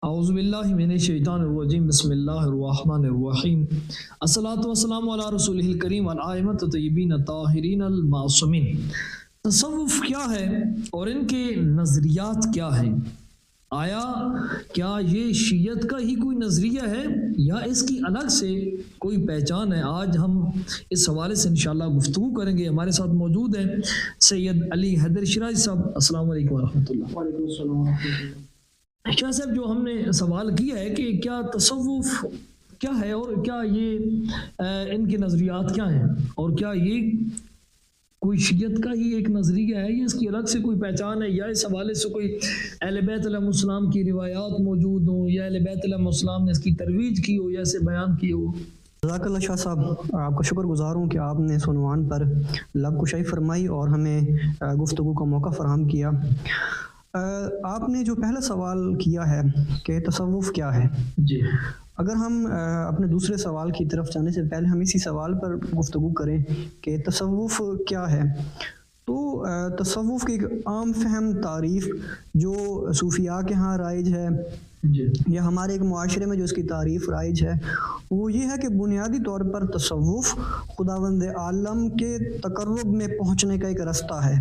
اعوذ باللہ من الشیطان الرجیم بسم اللہ الرحمن الرحیم الصلاۃ والسلام علی رسولہ الکریم والائمۃ الطیبین الطاہرین المعصومین۔ تصوف کیا ہے اور ان کے نظریات کیا ہیں؟ آیا کیا یہ شیعت کا ہی کوئی نظریہ ہے یا اس کی الگ سے کوئی پہچان ہے؟ آج ہم اس حوالے سے انشاءاللہ گفتگو کریں گے۔ ہمارے ساتھ موجود ہیں سید علی حیدر شیرازی صاحب۔ السلام علیکم ورحمۃ اللہ۔ وعلیکم السلام ورحمۃ اللہ۔ شاہ صاحب، جو ہم نے سوال کیا ہے کہ کیا تصوف کیا ہے اور کیا یہ ان کے نظریات کیا ہیں، اور کیا یہ کوئی شیعت کا ہی ایک نظریہ ہے یا اس کی الگ سے کوئی پہچان ہے، یا اس حوالے سے کوئی اہل بیت علیہ السلام کی روایات موجود ہوں یا اہل بیت علیہ السلام نے اس کی ترویج کی ہو یا اسے بیان کی ہو؟ جزاک اللہ شاہ صاحب، آپ کا شکر گزار ہوں کہ آپ نے اس عنوان پر لب کشائی فرمائی اور ہمیں گفتگو کا موقع فراہم کیا۔ آپ نے جو پہلا سوال کیا ہے کہ تصوف کیا ہے، جی، اگر ہم اپنے دوسرے سوال کی طرف جانے سے پہلے ہم اسی سوال پر گفتگو کریں کہ تصوف کیا ہے، تو تصوف کی ایک عام فہم تعریف جو صوفیاء کے ہاں رائج ہے یا ہمارے ایک معاشرے میں جو اس کی تعریف رائج ہے، وہ یہ ہے کہ بنیادی طور پر تصوف خداوند عالم کے تقرب میں پہنچنے کا ایک رستہ ہے۔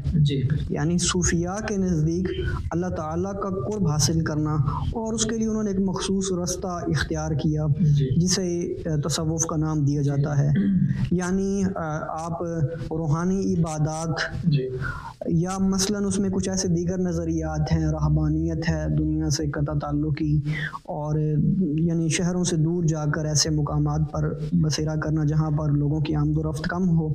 یعنی صوفیاء کے نزدیک اللہ تعالیٰ کا قرب حاصل کرنا، اور اس کے لیے انہوں نے ایک مخصوص رستہ اختیار کیا جسے تصوف کا نام دیا جاتا ہے۔ یعنی آپ روحانی عبادات یا مثلاً اس میں کچھ ایسے دیگر نظریات ہیں، رہبانیت ہے، دنیا سے قطع تعلقی، اور یعنی شہروں سے دور جا کر ایسے مقامات پر بسیرا کرنا جہاں پر لوگوں کی آمد و رفت کم ہو،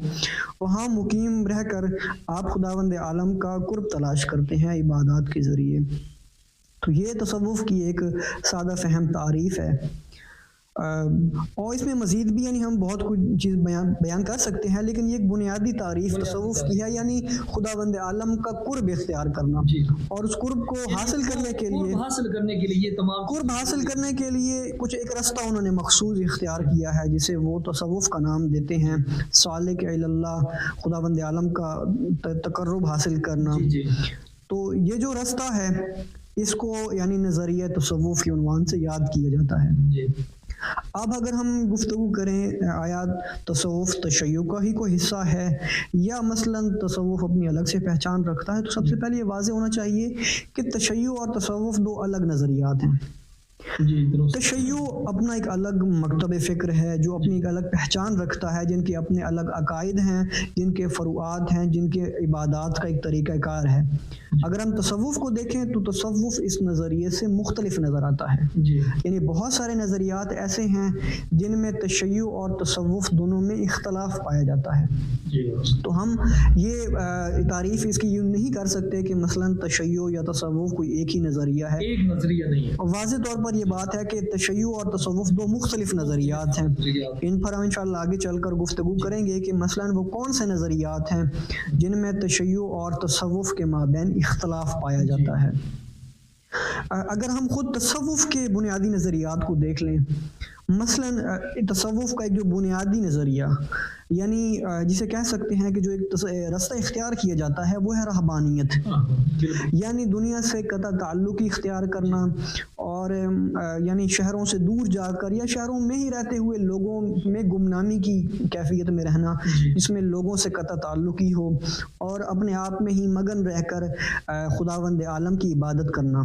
وہاں مقیم رہ کر آپ خداوند عالم کا قرب تلاش کرتے ہیں عبادات کے ذریعے۔ تو یہ تصوف کی ایک سادہ فہم تعریف ہے، اور اس میں مزید بھی یعنی ہم بہت کچھ چیز بیان کر سکتے ہیں، لیکن یہ ایک بنیادی تعریف تصوف کی ہے، یعنی خداوند عالم کا قرب اختیار کرنا، اور اس قرب کو حاصل کرنے کے لیے کچھ ایک رستہ انہوں نے مخصوص اختیار کیا ہے جسے وہ تصوف کا نام دیتے ہیں، سالک الی اللہ، خداوند عالم کا تقرب حاصل کرنا۔ تو یہ جو رستہ ہے اس کو یعنی نظریہ تصوف کے عنوان سے یاد کیا جاتا ہے۔ اب اگر ہم گفتگو کریں آیا تصوف تشیع کا ہی کوئی حصہ ہے یا مثلاً تصوف اپنی الگ سے پہچان رکھتا ہے، تو سب سے پہلے یہ واضح ہونا چاہیے کہ تشیع اور تصوف دو الگ نظریات ہیں۔ تشیع اپنا ایک الگ مکتب فکر ہے جو اپنی ایک الگ پہچان رکھتا ہے، جن کے اپنے الگ عقائد ہیں، جن کے فروعات ہیں، جن کے عبادات کا ایک طریقہ کار ہے۔ اگر ہم تصوف کو دیکھیں تو تصوف اس نظریے سے مختلف نظر آتا ہے، یعنی بہت سارے نظریات ایسے ہیں جن میں تشیع اور تصوف دونوں میں اختلاف پایا جاتا ہے۔ تو ہم یہ تعریف اس کی یوں نہیں کر سکتے کہ مثلاً تشیع یا تصوف کوئی ایک ہی نظریہ ہے، ایک نظریہ نہیں ہے۔ واضح طور پر یہ بات ہے کہ تشیع اور تصوف دو مختلف نظریات ہیں۔ ان پر ہم انشاءاللہ آگے چل کر گفتگو کریں گے کہ مثلاً وہ کون سے نظریات ہیں جن میں تشیع اور تصوف کے مابین اختلاف پایا جاتا ہے۔ اگر ہم خود تصوف کے بنیادی نظریات کو دیکھ لیں، مثلاً تصوف کا ایک جو بنیادی نظریہ یعنی جسے کہہ سکتے ہیں کہ جو ایک رستہ اختیار کیا جاتا ہے وہ ہے رہبانیت، یعنی دنیا سے قطع تعلقی اختیار کرنا، اور یعنی شہروں سے دور جا کر یا شہروں میں ہی رہتے ہوئے لوگوں میں گمنامی کی کیفیت میں رہنا، جس میں لوگوں سے قطع تعلقی ہو اور اپنے آپ میں ہی مگن رہ کر خداوند عالم کی عبادت کرنا۔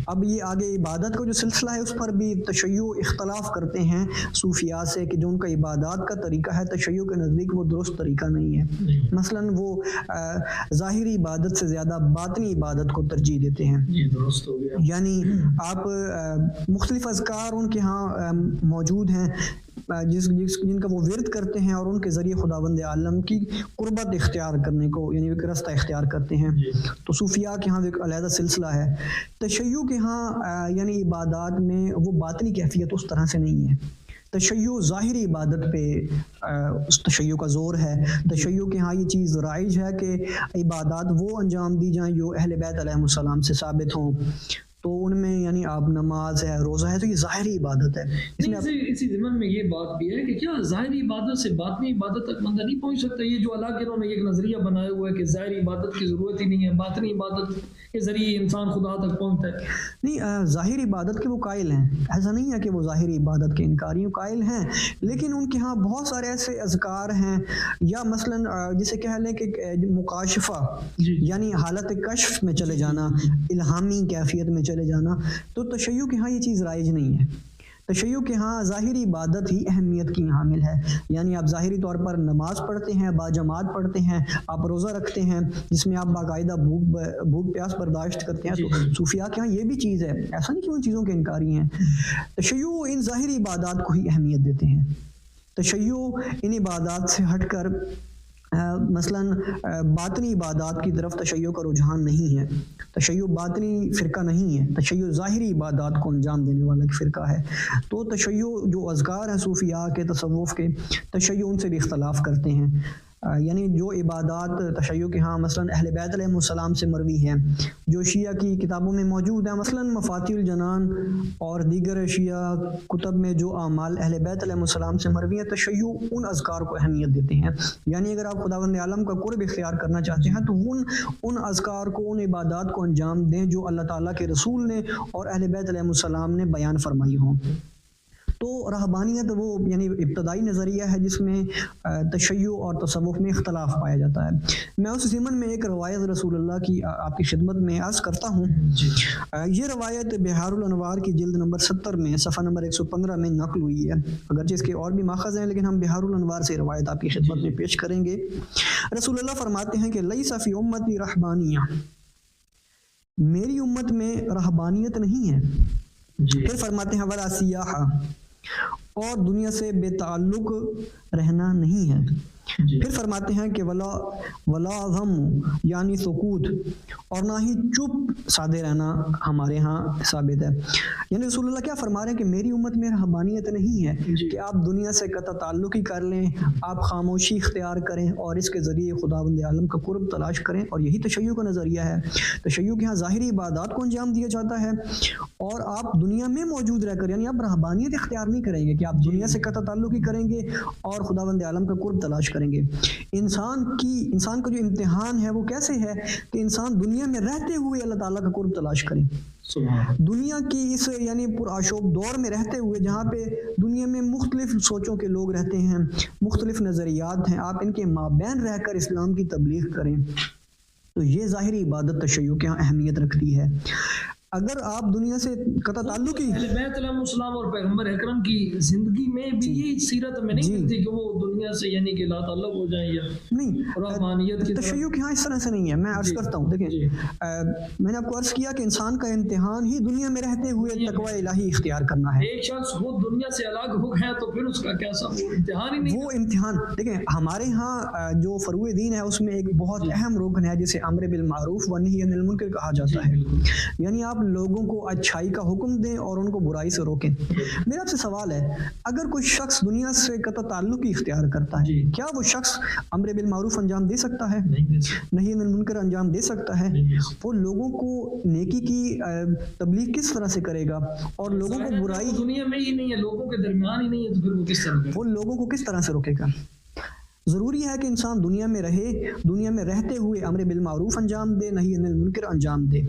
اب یہ آگے عبادت کا جو سلسلہ ہے اس پر بھی تشیع اختلاف کرتے ہیں صوفیاء سے کہ جو ان کا عبادات کا طریقہ ہے تشیع کے نزدیک وہ درست طریقہ نہیں ہے۔ مثلاً وہ ظاہری عبادت سے زیادہ باطنی عبادت کو ترجیح دیتے ہیں۔ یعنی آپ مختلف اذکار ان کے ہاں موجود ہیں جن کا وہ ورد کرتے ہیں، اور ان کے ذریعے خداوند عالم کی قربت اختیار کرنے کو یعنی ایک رستہ اختیار کرتے ہیں۔ تو صوفیاء کے ہاں ایک علیحدہ سلسلہ ہے۔ تشیع کے ہاں یعنی عبادات میں وہ باطنی کیفیت اس طرح سے نہیں ہے۔ تشیع ظاہری عبادت پہ تشیع کا زور ہے۔ تشیع کے ہاں یہ چیز رائج ہے کہ عبادات وہ انجام دی جائیں جو اہل بیت علیہ السلام سے ثابت ہوں، تو ان میں یعنی آپ نماز ہے، روزہ ہے، تو یہ ظاہری عبادت ہے. اس میں اسی ضمن میں یہ بات بھی ہے کہ کیا ظاہری عبادت سے باطنی عبادت تک بندہ نہیں پہنچ سکتا؟ یہ جو اللہ کے انہوں نے ایک نظریہ بنایا ہوا ہے کہ ظاہری عبادت کی ضرورت ہی نہیں ہے، باطنی عبادت کے ذریعے انسان خدا تک پہنچتا ہے. نہیں، ظاہری عبادت کے وہ قائل ہیں، ایسا نہیں ہے کہ وہ ظاہری عبادت کے انکاریوں قائل ہیں، لیکن ان کے ہاں بہت سارے ایسے اذکار ہیں، یا مثلا جسے کہہ لیں کہ مکاشفہ، یعنی حالت کشف میں چلے جانا، الہامی کیفیت میں چلے جانا، تو تشیع کے ہاں یہ چیز رائج نہیں ہے. تشیع کے ہاں ظاہری عبادت ہی اہمیت کی حامل ہے. یعنی آپ ظاہری طور پر نماز پڑھتے ہیں، باجماعت پڑھتے ہیں، آپ روزہ رکھتے ہیں جس میں آپ باقاعدہ بھوک پیاس برداشت کرتے ہیں، تو صوفیاء کے ہاں یہ بھی چیز ہے، ایسا نہیں کہ ان چیزوں کے انکاری ہیں. تشیع ان ظاہری عبادات کو ہی اہمیت دیتے ہیں. تشیع ان عبادات سے ہٹ کر مثلا باطنی عبادات کی طرف تشیع کا رجحان نہیں ہے. تشیع باطنی فرقہ نہیں ہے، تشیع ظاہری عبادات کو انجام دینے والا ایک فرقہ ہے. تو تشیع جو اذکار ہیں صوفیاء کے، تصوف کے، تشیع ان سے بھی اختلاف کرتے ہیں. یعنی جو عبادات تشیع کے ہاں مثلا اہل بیت علیہ السلام سے مروی ہیں، جو شیعہ کی کتابوں میں موجود ہیں، مثلا مفاتیح الجنان اور دیگر شیعہ کتب میں جو اعمال اہل بیت علیہ السلام سے مروی ہیں، تشیع ان اذکار کو اہمیت دیتے ہیں. یعنی اگر آپ خداوند عالم کا قرب اختیار کرنا چاہتے ہیں تو ان اذکار کو، ان عبادات کو انجام دیں جو اللہ تعالیٰ کے رسول نے اور اہل بیت علیہ السلام نے بیان فرمائی ہوں. تو رہبانیت وہ یعنی ابتدائی نظریہ ہے جس میں تشیع اور تصوف میں اختلاف پایا جاتا ہے. میں اس ضمن میں ایک روایت رسول اللہ کی آپ کی خدمت میں عرض کرتا ہوں. یہ روایت بحار الانوار کی جلد نمبر 70 میں صفحہ نمبر 115 میں نقل ہوئی ہے، اگرچہ اس کے اور بھی ماخذ ہیں لیکن ہم بحار الانوار سے روایت آپ کی خدمت میں پیش کریں گے. رسول اللہ فرماتے ہیں کہ لیس فی امتی رہبانیہ، میری امت میں رہبانیت نہیں ہے. پھر فرماتے ہیں ولا سیاحہ، اور دنیا سے بے تعلق رہنا نہیں ہے. پھر فرماتے ہیں کہ ولا غم، یعنی سکوت، اور نہ ہی چپ سادے رہنا ہمارے ہاں ثابت ہے. یعنی رسول اللہ کیا فرما رہے ہیں کہ میری امت میں رہبانیت نہیں ہے کہ آپ دنیا سے قطع تعلق ہی کر لیں، آپ خاموشی اختیار کریں اور اس کے ذریعے خداوند عالم کا قرب تلاش کریں. اور یہی تشیع کا نظریہ ہے. تشیع کے ہاں ظاہری عبادات کو انجام دیا جاتا ہے اور آپ دنیا میں موجود رہ کر، یعنی آپ رہبانیت اختیار نہیں کریں گے کہ آپ دنیا سے قطع تعلق ہی کریں گے اور خداوند عالم کا قرب تلاش کریں گے. انسان کا جو امتحان ہے وہ کیسے ہے کہ انسان دنیا میں رہتے ہوئے اللہ تعالیٰ کا قرب تلاش کرے. دنیا کی اس یعنی پرآشوب دور میں رہتے ہوئے جہاں پہ دنیا میں مختلف سوچوں کے لوگ رہتے ہیں، مختلف نظریات ہیں، آپ ان کے مابین رہ کر اسلام کی تبلیغ کریں. تو یہ ظاہری عبادت تشیع کے یہاں اہمیت رکھتی ہے. اگر آپ دنیا سے قطع تعلق ہی، اہل بیت علیہ السلام اور پیغمبر اکرم کی زندگی میں بھی یہ سیرت میں نہیں ملتی کہ وہ دنیا سے یعنی کہ لا تعلق ہو جائیں یا نہیں. رحمانیت کی تشیع کے ہاں اس طرح سے نہیں ہے. میں عرض کرتا ہوں، دیکھیں میں نے آپ کو عرض کیا کہ انسان کا امتحان ہی دنیا میں رہتے ہوئے تقوی الہی اختیار کرنا ہے. ایک شخص وہ دنیا سے الگ ہو گیا تو پھر اس کا کیسا وہ امتحان ہی نہیں. وہ امتحان دیکھیں ہمارے ہاں جو فروع دین ہے اس میں ایک بہت اہم رکن ہے جسے امر بالمعروف ونہی عن المنکر کہا جاتا ہے. یعنی آپ لوگوں کو اچھائی کا حکم دیں اور ان کو برائی سے روکیں. میرا آپ سے سوال ہے، اگر کوئی شخص دنیا سے قطع تعلق ہی اختیار کرتا ہے، کیا وہ شخص امر بالمعروف انجام دے سکتا ہے؟ نہی عن المنکر انجام دے سکتا ہے؟ وہ لوگوں کو نیکی کی تبلیغ کس طرح سے کرے گا اور لوگوں کو برائی دنیا میں ہی نہیں ہے، لوگوں کے درمیان ہی نہیں ہے، تو پھر وہ کس طرح وہ لوگوں کو کس طرح سے روکے گا؟ ضروری ہے کہ انسان دنیا میں رہے، دنیا میں رہتے ہوئے امر بالمعروف انجام دے، نہی عن المنکر انجام دے.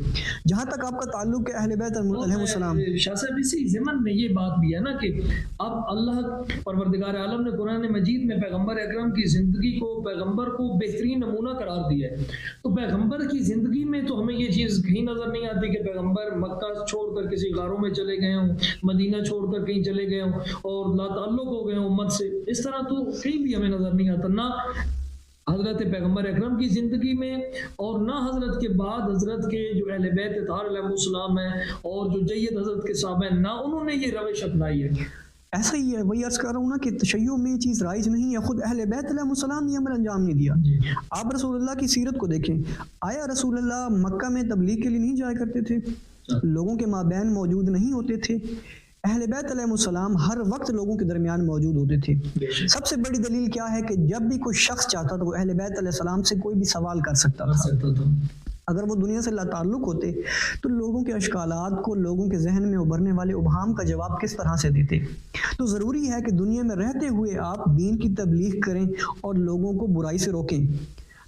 جہاں تک آپ کا تعلق ہے اہل بیت علیہ السلام، شاہ صاحب اسی ضمن میں یہ بات بھی ہے نا کہ اب اللہ پروردگار عالم نے قرآن مجید میں پیغمبر اکرم کی زندگی کو، پیغمبر کو بہترین نمونہ قرار دیا ہے. تو پیغمبر کی زندگی میں تو ہمیں یہ چیز کہیں نظر نہیں آتی کہ پیغمبر مکہ چھوڑ کر کسی غاروں میں چلے گئے ہوں، مدینہ چھوڑ کر کہیں چلے گئے ہوں اور لا تعلق ہو گئے ہوں امت سے. اس طرح تو کہیں بھی ہمیں نظر نہیں آتا، نہ حضرت پیغمبر اکرم کی زندگی میں اور نہ حضرت کے بعد حضرت کے جو اہل بیت اطہار علیہ السلام ہیں اور جو جید حضرت کے صحابہ ہیں، نہ انہوں نے یہ روش اپنائی ہے. ایسا ہی ہے، وہی عرض کر رہا ہوں نا کہ تشیع میں یہ چیز رائج نہیں ہے. خود اہل بیت علیہ السلام نے عمل انجام نہیں دیا. آپ رسول اللہ کی سیرت کو دیکھیں، آیا رسول اللہ مکہ میں تبلیغ کے لیے نہیں جایا کرتے تھے؟ لوگوں کے مابین موجود نہیں ہوتے تھے؟ اہل بیت علیہ السلام ہر وقت لوگوں کے درمیان موجود ہوتے تھے. سب سے بڑی دلیل کیا ہے کہ جب بھی کوئی شخص چاہتا تھا وہ اہل بیت علیہ السلام سے کوئی بھی سوال کر سکتا تھا. اگر وہ دنیا سے لا تعلق ہوتے تو لوگوں کے اشکالات کو لوگوں کے ذہن میں ابھرنے والے ابہام کا جواب کس طرح سے دیتے؟ تو ضروری ہے کہ دنیا میں رہتے ہوئے آپ دین کی تبلیغ کریں اور لوگوں کو برائی سے روکیں۔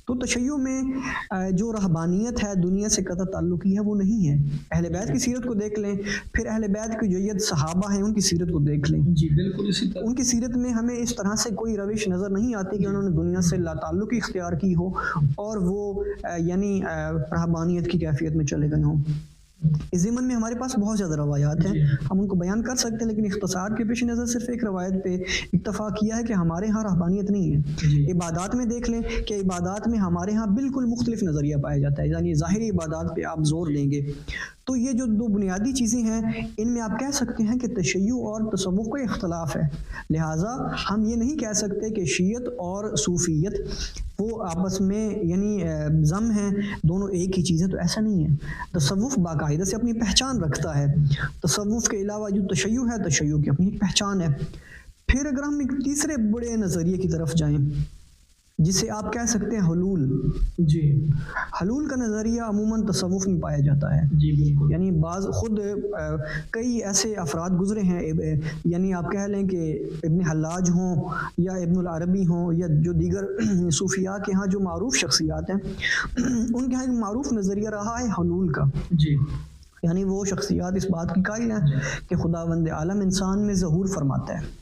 تو تشیع میں جو رہبانیت ہے دنیا سے قطع تعلقی ہے وہ نہیں ہے۔ اہل بیت کی سیرت کو دیکھ لیں، پھر اہل بیت کی جو جید صحابہ ہیں ان کی سیرت کو دیکھ لیں، جی بالکل اسی طرح ان کی سیرت میں ہمیں اس طرح سے کوئی روش نظر نہیں آتی کہ انہوں نے دنیا سے لا تعلقی اختیار کی ہو اور وہ یعنی رہبانیت کی کیفیت میں چلے گئے ہوں۔ اس ضمن میں ہمارے پاس بہت زیادہ روایات ہیں، ہم ان کو بیان کر سکتے ہیں، لیکن اختصار کے پیش نظر صرف ایک روایت پہ اکتفا کیا ہے کہ ہمارے ہاں رہبانیت نہیں ہے۔ عبادات میں دیکھ لیں کہ عبادات میں ہمارے ہاں بالکل مختلف نظریہ پایا جاتا ہے، یعنی ظاہری عبادات پہ آپ زور دیں گے۔ تو یہ جو دو بنیادی چیزیں ہیں ان میں آپ کہہ سکتے ہیں کہ تشیع اور تصوف کا اختلاف ہے، لہٰذا ہم یہ نہیں کہہ سکتے کہ شیعت اور صوفیت وہ آپس میں یعنی ضم ہیں، دونوں ایک ہی چیزیں، تو ایسا نہیں ہے۔ تصوف باقاعدہ سے اپنی پہچان رکھتا ہے، تصوف کے علاوہ جو تشیع ہے تشیع کی اپنی ایک پہچان ہے۔ پھر اگر ہم ایک تیسرے بڑے نظریے کی طرف جائیں جسے آپ کہہ سکتے ہیں حلول، جی حلول کا نظریہ عموماً تصوف میں پایا جاتا ہے۔ جی بالکل، یعنی بعض خود کئی ایسے افراد گزرے ہیں، یعنی آپ کہہ لیں کہ ابن حلاج ہوں یا ابن العربی ہوں یا جو دیگر صوفیاء کے ہاں جو معروف شخصیات ہیں، ان کے ہاں ایک معروف نظریہ رہا ہے حلول کا۔ جی یعنی وہ شخصیات اس بات کی قائل ہیں کہ خداوند عالم انسان میں ظہور فرماتا ہے،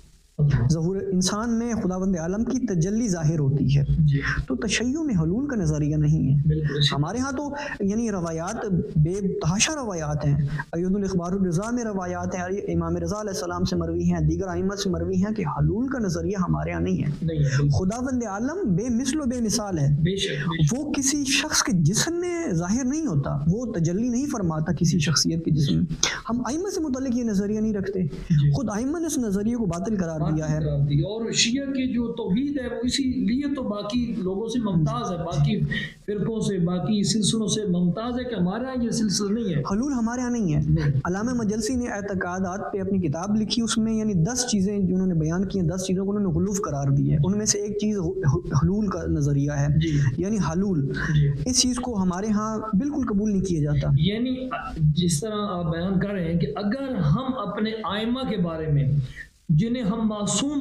ظہور انسان میں خداوند عالم کی تجلی ظاہر ہوتی ہے۔ جی تو تشیع میں حلول کا نظریہ نہیں ہے۔ بالکل، ہمارے ہاں تو یعنی روایات بے تحاشا روایات ہیں، ایود الاخبار الرضا میں روایات ہیں، امام رضا علیہ السلام سے مروی ہیں، دیگر ائمہ سے مروی ہیں کہ حلول کا نظریہ ہمارے ہاں نہیں ہے۔ خداوند عالم بے مثل و بے مثال ہے، بے شک وہ کسی شخص کے جسم میں ظاہر نہیں ہوتا، وہ تجلی نہیں فرماتا کسی شخصیت کے جسم میں۔ ہم ائمہ سے متعلق یہ نظریہ نہیں رکھتے، خود ائمہ نے اس نظریے کو باطل قرار دیا ہے۔ اور شیعہ کی جو توحید ہے وہ اسی لیے تو باقی لوگوں سے ممتاز ہے، باقی فرقوں سے، باقی سلسلوں سے ممتاز ہے کہ ہمارے یہاں یہ سلسلہ نہیں ہے، حلول ہمارے یہاں نہیں ہے۔ علامہ مجلسی نے اعتقادات پہ اپنی کتاب لکھی، اس میں یعنی 10 چیزیں جو انہوں نے بیان کی ہیں، 10 چیزوں کو انہوں نے غلوف قرار دی ہے، ان میں سے ایک چیز حلول کا نظریہ ہے، یعنی حلول۔ اس چیز کو ہمارے ہاں بالکل قبول نہیں کیا جاتا۔ یعنی جس طرح آپ بیان کر رہے ہیں کہ اگر ہم اپنے ائمہ کے بارے میں جنہیں ہم معصوم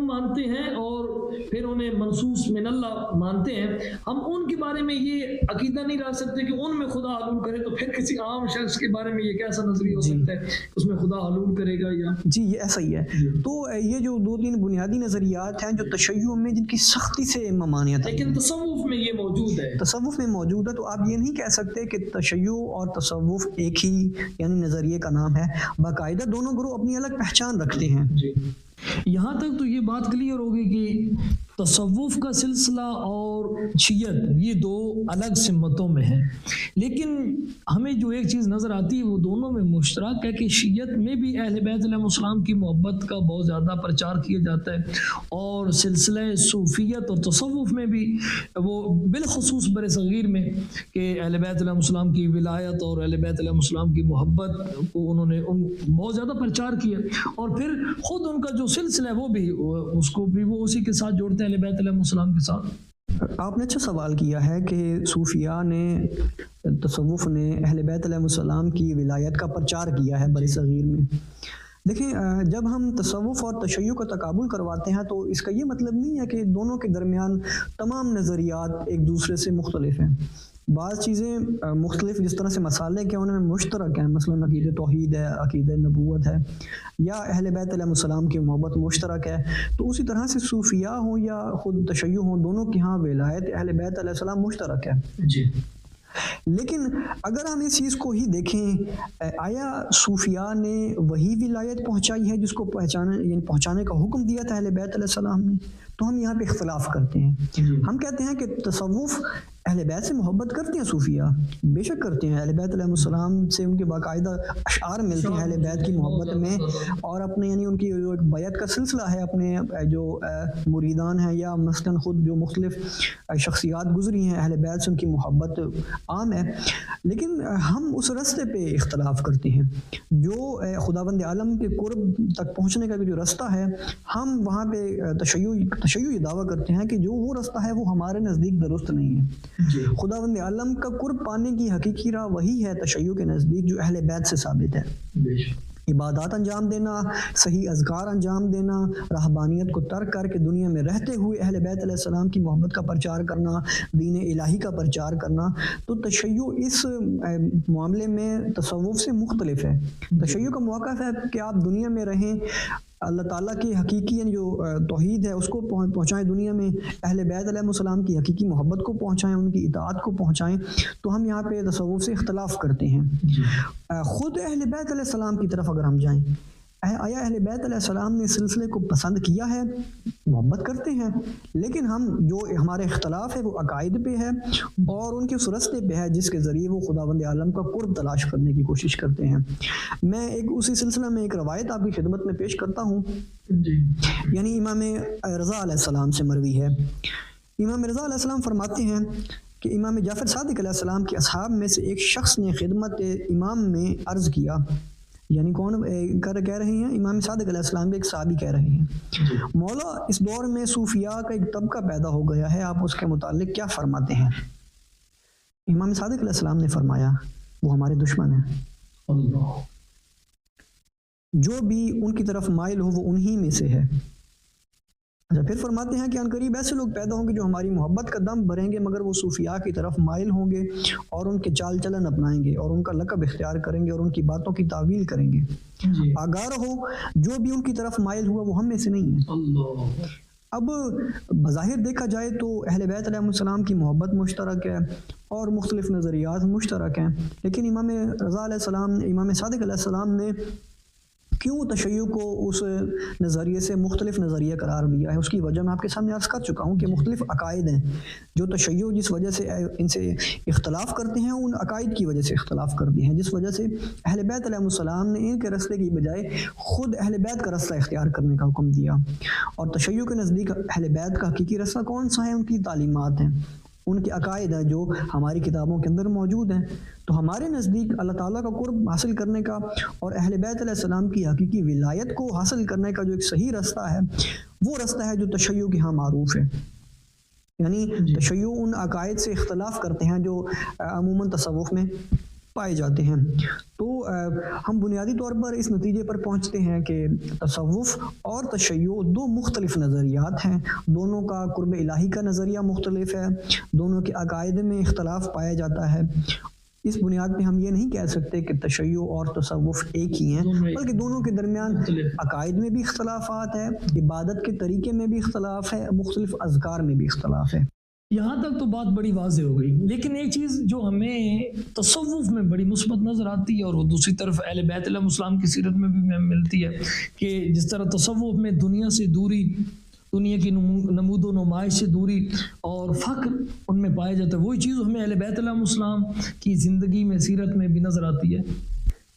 مانتے ہیں اور پھر انہیں منصوص من اللہ مانتے ہیں، ہم ان کے بارے میں یہ عقیدہ نہیں رکھ سکتے کہ ان میں خدا حلول کرے، تو پھر کسی عام شخص کے بارے میں یہ کیسا نظریہ ہو سکتا ہے اس میں خدا حلول کرے گا؟ یا جی یہ ایسا ہی ہے۔ تو یہ جو 2-3 بنیادی نظریات ہیں جو تشیع میں جن کی سختی سے ممانعت ہے، لیکن تصوف میں یہ موجود ہے، تصوف میں موجود ہے، تو آپ یہ نہیں کہہ سکتے کہ تشیع اور تصوف ایک ہی یعنی نظریے کا نام ہے، باقاعدہ دونوں گروہ اپنی الگ پہچان رکھتے ہیں۔ جی یہاں تک تو یہ بات کلیئر ہوگی کہ تصوف کا سلسلہ اور شیعت یہ دو الگ سمتوں میں ہیں، لیکن ہمیں جو ایک چیز نظر آتی ہے وہ دونوں میں مشترک ہے کہ شیعت میں بھی اہل بیت علیہ السلام کی محبت کا بہت زیادہ پرچار کیا جاتا ہے، اور سلسلہ صوفیت اور تصوف میں بھی وہ بالخصوص بر صغیر میں کہ اہل بیت علیہ السلام کی ولایت اور اہل بیت علیہ السلام کی محبت کو انہوں نے بہت زیادہ پرچار کیا، اور پھر خود ان کا جو سلسلہ ہے وہ بھی اس کو بھی وہ اسی کے ساتھ جوڑتے ہیں، اہل بیت علیہ السلام کے ساتھ۔ آپ نے اچھا سوال کیا ہے کہ صوفیاء نے، تصوف نے اہل بیت علیہ السلام کی ولایت کا پرچار کیا ہے بر صغیر میں۔ دیکھیں جب ہم تصوف اور تشیع کا تقابل کرواتے ہیں تو اس کا یہ مطلب نہیں ہے کہ دونوں کے درمیان تمام نظریات ایک دوسرے سے مختلف ہیں۔ بعض چیزیں مختلف، جس طرح سے مسالے کے ان میں مشترک ہیں، مثلا عقید توحید ہے، عقید نبوت ہے، یا اہل بیت علیہ السلام کی محبت مشترک ہے، تو اسی طرح سے صوفیاء ہوں یا خود تشیع ہوں، دونوں کے ہاں ولایت اہل بیت علیہ السلام مشترک ہے۔ جی لیکن اگر ہم اس چیز کو ہی دیکھیں، آیا صوفیاء نے وہی ولایت پہنچائی ہے جس کو پہنچانے کا حکم دیا تھا اہل بیت علیہ السلام نے؟ تو ہم یہاں پہ اختلاف کرتے ہیں۔ ہم کہتے ہیں کہ تصوف اہل بیت سے محبت کرتے ہیں، صوفیاء بے شک کرتے ہیں، اہل بیت علیہ السلام سے ان کے باقاعدہ اشعار ملتے ہیں اہل بیت کی محبت میں، اور اپنے یعنی ان کی جو ایک بیعت کا سلسلہ ہے، اپنے جو مریدان ہیں یا مثلاً خود جو مختلف شخصیات گزری ہیں اہل بیت سے ان کی محبت عام ہے۔ لیکن ہم اس راستے پہ اختلاف کرتے ہیں جو خداوند عالم کے قرب تک پہنچنے کا جو راستہ ہے، ہم وہاں پہ تشیع یہ دعویٰ کرتے ہیں کہ جو وہ راستہ ہے وہ ہمارے نزدیک درست نہیں ہے۔ جی خداوند عالم کا قرب پانے کی حقیقی راہ وہی ہے تشیع کے نزدیک جو اہل بیت سے ثابت ہے۔ بے شک عبادات انجام دینا، صحیح اذکار انجام دینا، رہبانیت کو ترک کر کے دنیا میں رہتے ہوئے اہل بیت علیہ السلام کی محبت کا پرچار کرنا، دین الہی کا پرچار کرنا۔ تو تشیع اس معاملے میں تصوف سے مختلف ہے۔ تشیع کا موقف ہے کہ آپ دنیا میں رہیں، اللہ تعالیٰ کی حقیقی جو توحید ہے اس کو پہنچائیں دنیا میں، اہل بیت علیہ السلام کی حقیقی محبت کو پہنچائیں، ان کی اطاعت کو پہنچائیں۔ تو ہم یہاں پہ تصوف سے اختلاف کرتے ہیں۔ خود اہل بیت علیہ السلام کی طرف اگر ہم جائیں، آیا اہل بیت علیہ السلام نے سلسلے کو پسند کیا ہے؟ محبت کرتے ہیں، لیکن ہم جو ہمارے اختلاف ہے وہ عقائد پہ ہے اور ان کے اس رستے پہ ہے جس کے ذریعے وہ خداوند عالم کا قرب تلاش کرنے کی کوشش کرتے ہیں۔ میں اسی سلسلہ میں ایک روایت آپ کی خدمت میں پیش کرتا ہوں، یعنی امام رضا علیہ السلام سے مروی ہے۔ امام رضا علیہ السلام فرماتے ہیں کہ امام جعفر صادق علیہ السلام کے اصحاب میں سے ایک شخص نے خدمت امام میں عرض کیا، یعنی کون کہہ رہے ہیں؟ امام صادق علیہ السلام کے ایک صحابی کہہ رہے ہیں، مولا اس دور میں صوفیاء کا ایک طبقہ پیدا ہو گیا ہے، آپ اس کے متعلق کیا فرماتے ہیں؟ امام صادق علیہ السلام نے فرمایا وہ ہمارے دشمن ہیں، اللہ، جو بھی ان کی طرف مائل ہو وہ انہی میں سے ہے۔ اچھا، پھر فرماتے ہیں کہ عنقریب ایسے لوگ پیدا ہوں گے جو ہماری محبت کا دم بھریں گے مگر وہ صوفیاء کی طرف مائل ہوں گے اور ان کے چال چلن اپنائیں گے اور ان کا لقب اختیار کریں گے اور ان کی باتوں کی تعویل کریں گے۔ آگاہ رہو، جو بھی ان کی طرف مائل ہوا وہ ہم میں سے نہیں ہے۔ اللہ، اب بظاہر دیکھا جائے تو اہل بیت علیہ السلام کی محبت مشترک ہے اور مختلف نظریات مشترک ہیں، لیکن امام رضا علیہ السلام، امام صادق علیہ السلام نے کیوں تشیع کو اس نظریے سے مختلف نظریہ قرار دیا ہے؟ اس کی وجہ میں آپ کے سامنے عرض کر چکا ہوں کہ مختلف عقائد ہیں جو تشیع جس وجہ سے ان سے اختلاف کرتے ہیں، ان عقائد کی وجہ سے اختلاف کرتے ہیں، جس وجہ سے اہل بیت علیہ السلام نے ان کے رستے کی بجائے خود اہل بیت کا رستہ اختیار کرنے کا حکم دیا۔ اور تشیع کے نزدیک اہل بیت کا حقیقی رستہ کون سا ہے؟ ان کی تعلیمات ہیں، ان کے عقائد ہیں جو ہماری کتابوں کے اندر موجود ہیں۔ تو ہمارے نزدیک اللہ تعالیٰ کا قرب حاصل کرنے کا اور اہل بیت علیہ السلام کی حقیقی ولایت کو حاصل کرنے کا جو ایک صحیح رستہ ہے وہ رستہ ہے جو تشیع کے ہاں معروف ہے۔ یعنی تشیع ان عقائد سے اختلاف کرتے ہیں جو عموماً تصوف میں پائے جاتے ہیں۔ تو ہم بنیادی طور پر اس نتیجے پر پہنچتے ہیں کہ تصوف اور تشیع دو مختلف نظریات ہیں، دونوں کا قرب الہی کا نظریہ مختلف ہے، دونوں کے عقائد میں اختلاف پایا جاتا ہے۔ اس بنیاد پہ ہم یہ نہیں کہہ سکتے کہ تشیع اور تصوف ایک ہی ہیں، بلکہ دونوں کے درمیان عقائد میں بھی اختلافات ہے، عبادت کے طریقے میں بھی اختلاف ہے، مختلف اذکار میں بھی اختلاف ہے۔ یہاں تک تو بات بڑی واضح ہو گئی، لیکن ایک چیز جو ہمیں تصوف میں بڑی مثبت نظر آتی ہے اور دوسری طرف اہل بیت علیہ السلام کی سیرت میں بھی ملتی ہے کہ جس طرح تصوف میں دنیا سے دوری، دنیا کی نمود و نمائش سے دوری اور فقر ان میں پایا جاتا ہے، وہی چیز ہمیں اہل بیت علیہ السلام کی زندگی میں، سیرت میں بھی نظر آتی ہے۔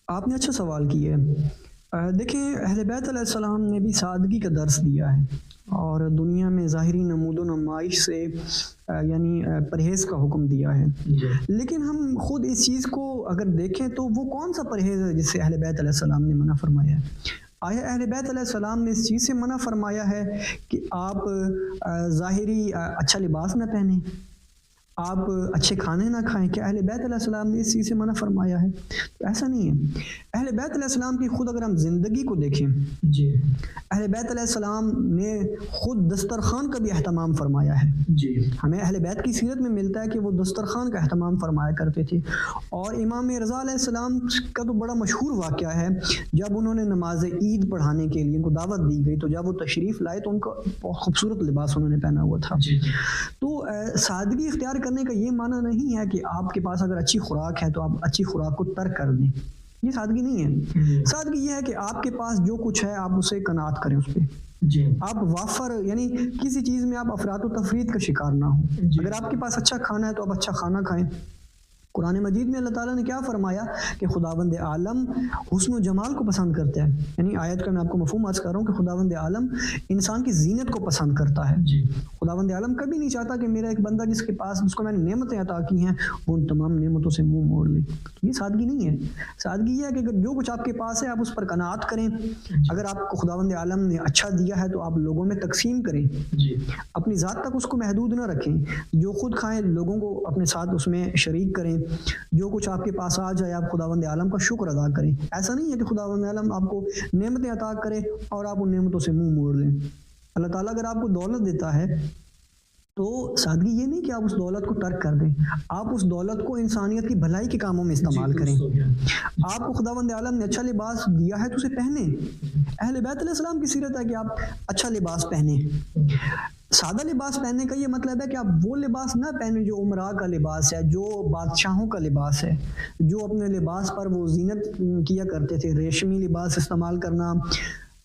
آپ نے اچھا سوال کیا ہے۔ دیکھیں، اہل بیت علیہ السلام نے بھی سادگی کا درس دیا ہے اور دنیا میں ظاہری نمود و نمائش سے یعنی پرہیز کا حکم دیا ہے، لیکن ہم خود اس چیز کو اگر دیکھیں تو وہ کون سا پرہیز ہے جس سے اہل بیت علیہ السلام نے منع فرمایا ہے؟ آیا اہل بیت علیہ السلام نے اس چیز سے منع فرمایا ہے کہ آپ ظاہری اچھا لباس نہ پہنیں، آپ اچھے کھانے نہ کھائیں؟ کیا اہل بیت علیہ السلام نے اس چیز سے منع فرمایا ہے؟ تو ایسا نہیں ہے۔ اہل بیت علیہ السلام کی خود اگر ہم زندگی کو دیکھیں، اہل بیت علیہ السلام نے خود دسترخوان کا بھی اہتمام فرمایا ہے۔ ہمیں اہل بیت کی سیرت میں ملتا ہے کہ وہ دسترخوان کا اہتمام فرمایا کرتے تھے، اور امام رضا علیہ السلام کا تو بڑا مشہور واقعہ ہے، جب انہوں نے نماز عید پڑھانے کے لیے ان کو دعوت دی گئی تو جب وہ تشریف لائے تو ان کا بہت خوبصورت لباس انہوں نے پہنا ہوا تھا۔ تو سادگی اختیار کرنے کا یہ معنی نہیں ہے کہ آپ کے پاس اگر اچھی خوراک ہے تو آپ اچھی خوراک کو ترک کر دیں، یہ سادگی نہیں ہے۔ سادگی یہ ہے کہ آپ کے پاس جو کچھ ہے آپ اسے قناعت کریں، اس پہ آپ وافر، یعنی کسی چیز میں آپ افراط و تفریط کا شکار نہ ہوں۔ اگر آپ کے پاس اچھا کھانا ہے تو آپ اچھا کھانا کھائیں، قرآن مجید میں اللہ تعالیٰ نے کیا فرمایا کہ خداوند عالم حسن و جمال کو پسند کرتا ہے. یعنی آیت کا میں آپ کو مفہوم عرض کر رہا ہوں کہ خداوند عالم انسان کی زینت کو پسند کرتا ہے. خداوند عالم کبھی نہیں چاہتا کہ میرا ایک بندہ جس کو میں نے نعمتیں عطا کی ہیں وہ ان تمام نعمتوں سے منہ موڑ لے. یہ سادگی نہیں ہے. سادگی یہ ہے کہ جو کچھ آپ کے پاس ہے آپ اس پر قناعت کریں. اگر آپ کو خداوند عالم نے اچھا دیا ہے تو آپ لوگوں میں تقسیم کریں. اپنی ذات تک اس کو محدود نہ رکھیں. جو خود کھائیں لوگوں کو اپنے ساتھ اس میں شریک کریں. جو کچھ آپ کے پاس آ جائے آپ خداوند عالم کا شکر ادا کریں. ایسا نہیں ہے کہ خداوند عالم آپ کو نعمتیں عطا کرے اور آپ ان نعمتوں سے منہ موڑ لیں. اللہ تعالیٰ اگر آپ کو دولت دیتا ہے تو سادگی یہ نہیں کہ آپ اس دولت کو ترک کر دیں. آپ اس دولت کو انسانیت کی بھلائی کے کاموں میں استعمال کریں. آپ کو خداوند عالم نے اچھا لباس دیا ہے تو اسے پہنیں. اہل بیت علیہ السلام کی سیرت ہے کہ آپ اچھا لباس پہنیں. سادہ لباس پہننے کا یہ مطلب ہے کہ آپ وہ لباس نہ پہنیں جو عمراء کا لباس ہے, جو بادشاہوں کا لباس ہے, جو اپنے لباس پر وہ زینت کیا کرتے تھے. ریشمی لباس استعمال کرنا,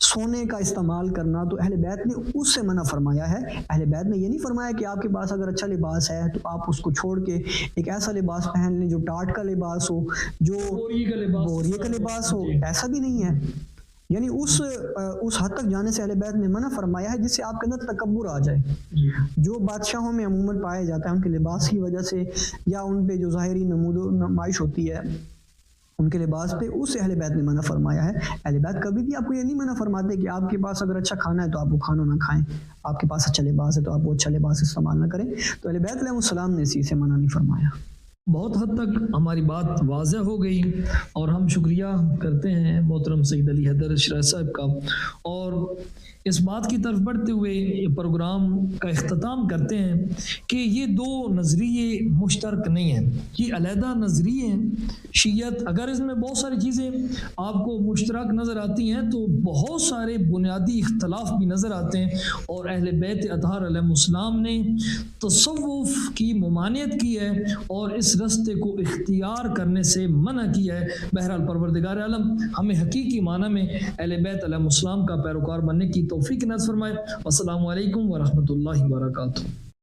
سونے کا استعمال کرنا, تو اہل بیت نے اس سے منع فرمایا ہے. اہل بیت نے یہ نہیں فرمایا کہ آپ کے پاس اگر اچھا لباس ہے تو آپ اس کو چھوڑ کے ایک ایسا لباس پہن لیں جو ٹاٹ کا لباس ہو, جو بوریے کا لباس ہو. ایسا بھی نہیں ہے. یعنی اس حد تک جانے سے اہل بیت نے منع فرمایا ہے جس سے آپ کے اندر تکبر آ جائے. جو بادشاہوں میں عموماً پایا جاتا ہے ان کے لباس کی وجہ سے یا ان پہ جو ظاہری نمود و نمائش ہوتی ہے ان کے لباس پہ, اس سے اہل بیت نے منع فرمایا ہے. اہل بیت کبھی بھی آپ کو یہ نہیں منع فرماتے کہ آپ کے پاس اگر اچھا کھانا ہے تو آپ وہ کھانا نہ کھائیں, آپ کے پاس اچھا لباس ہے تو آپ وہ اچھا لباس استعمال نہ کریں. تو اہل بیت علیہ السلام نے اسی سے منع نہیں فرمایا. بہت حد تک ہماری بات واضح ہو گئی اور ہم شکریہ کرتے ہیں محترم سید علی حیدر اشراف صاحب کا, اور اس بات کی طرف بڑھتے ہوئے یہ پروگرام کا اختتام کرتے ہیں کہ یہ دو نظریے مشترک نہیں ہیں, یہ علیحدہ نظریے ہیں. شیعت اگر اس میں بہت ساری چیزیں آپ کو مشترک نظر آتی ہیں تو بہت سارے بنیادی اختلاف بھی نظر آتے ہیں, اور اہل بیت اطہار علیہ السلام نے تصوف کی ممانعت کی ہے اور اس رستے کو اختیار کرنے سے منع کیا ہے. بہرحال پروردگار عالم ہمیں حقیقی معنی میں اہل بیت علیہ السلام کا پیروکار بننے کی توفیق نصیب فرمائے. السلام علیکم ورحمۃ اللہ وبرکاتہ.